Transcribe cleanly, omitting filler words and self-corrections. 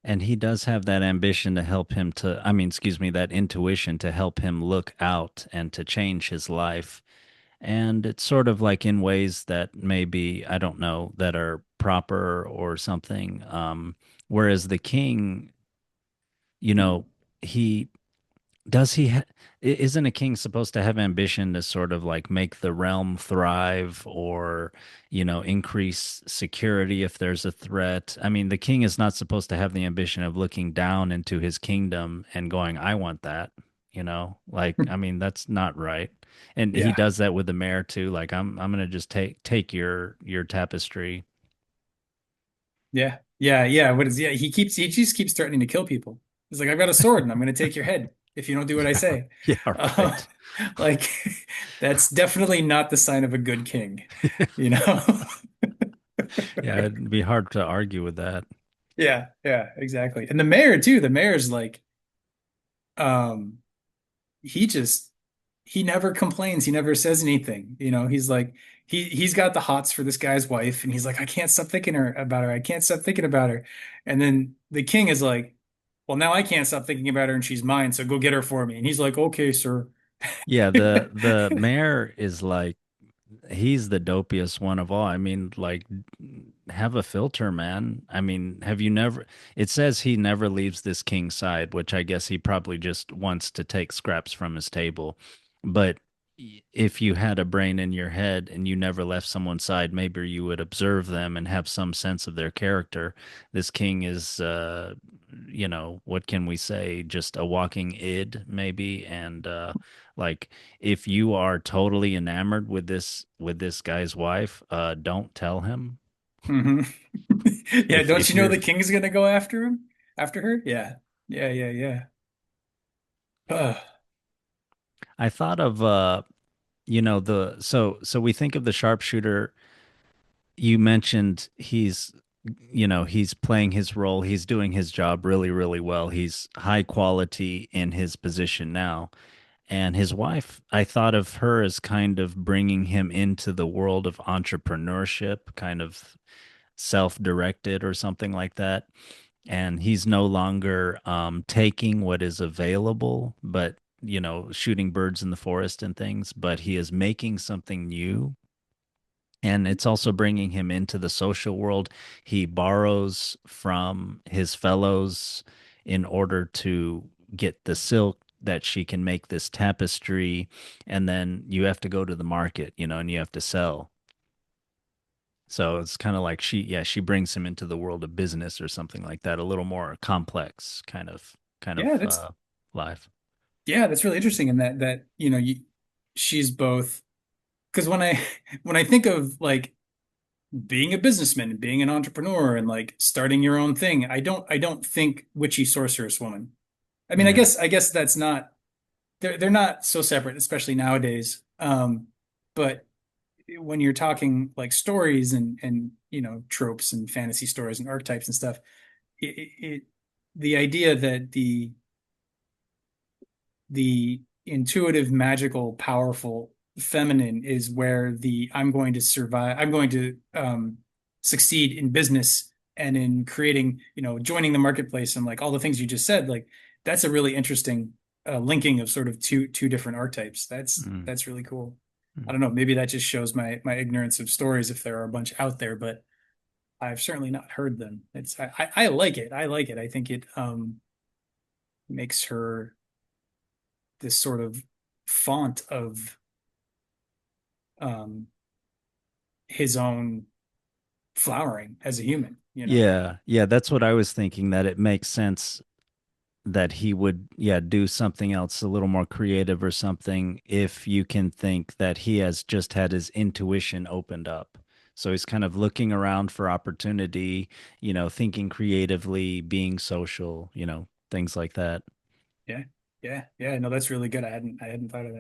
And he does have that ambition to help him to, I mean, excuse me, that intuition to help him look out and to change his life. And it's sort of like in ways that maybe, I don't know, that are proper or something. Whereas the king, you know, he does he ha- isn't a king supposed to have ambition to sort of like make the realm thrive or, increase security if there's a threat? I mean, the king is not supposed to have the ambition of looking down into his kingdom and going, I want that, like, I mean, that's not right. And he Yeah. does that with the mayor too. Like, I'm gonna just take your tapestry. Yeah. Yeah. Yeah. What is, yeah, he just keeps threatening to kill people. He's like, I've got a sword and I'm going to take your head if you don't do what I Yeah, say. yeah, Uh, right. like, that's definitely not the sign of a good king, you know? Yeah, it'd be hard to argue with that. Yeah. Yeah. Exactly. And the mayor too. The mayor's like, um, he just he never complains. He never says anything. He's like he's got the hots for this guy's wife, and he's like, I can't stop thinking about her. I can't stop thinking about her. And then the king is like, well, now I can't stop thinking about her, and she's mine. So go get her for me. And he's like, okay, sir. Yeah, the mayor is like he's the dopiest one of all. I mean, like, have a filter, man. I mean, have you never? It says he never leaves this king's side, which I guess he probably just wants to take scraps from his table. But if you had a brain in your head and you never left someone's side, maybe you would observe them and have some sense of their character. This king is, what can we say? Just a walking id, maybe, and like if you are totally enamored with this guy's wife, don't tell him. hmm Yeah, don't If you know you're the king's gonna go after her? Yeah. Yeah, yeah, yeah. Ugh. I thought of the so we think of the sharpshooter. You mentioned he's playing his role, he's doing his job really, really well. He's high quality in his position now. And his wife, I thought of her as kind of bringing him into the world of entrepreneurship, kind of self-directed or something like that. And he's no longer taking what is available, but shooting birds in the forest and things, but he is making something new. And it's also bringing him into the social world. He borrows from his fellows in order to get the silk that she can make this tapestry. And then you have to go to the market, and you have to sell. So it's kind of like she brings him into the world of business or something like that, a little more complex kind Yeah, of that's life. yeah, that's really interesting in that she's both because when I think of like being a businessman and being an entrepreneur and like starting your own thing, I don't think witchy sorceress woman. I mean, I Mm. guess I guess that's not they're not so separate, especially nowadays. But when you're talking like stories and tropes and fantasy stories and archetypes and stuff, it the idea that the intuitive, magical, powerful feminine is where the I'm going to survive, I'm going to succeed in business and in creating, joining the marketplace and like all the things you just said, like that's a really interesting linking of sort of two different archetypes. That's Mm. that's really cool. I Mm. don't know, maybe that just shows my ignorance of stories if there are a bunch out there, but I've certainly not heard them. I like it. I like it. I think it makes her this sort of font of um, his own flowering as a human. Yeah, yeah, that's what I was thinking, that it makes sense that he would, yeah, do something else a little more creative or something if you can think that he has just had his intuition opened up. So he's kind of looking around for opportunity, thinking creatively, being social, things like that. Yeah, yeah, yeah. No, that's really good. I hadn't thought of that.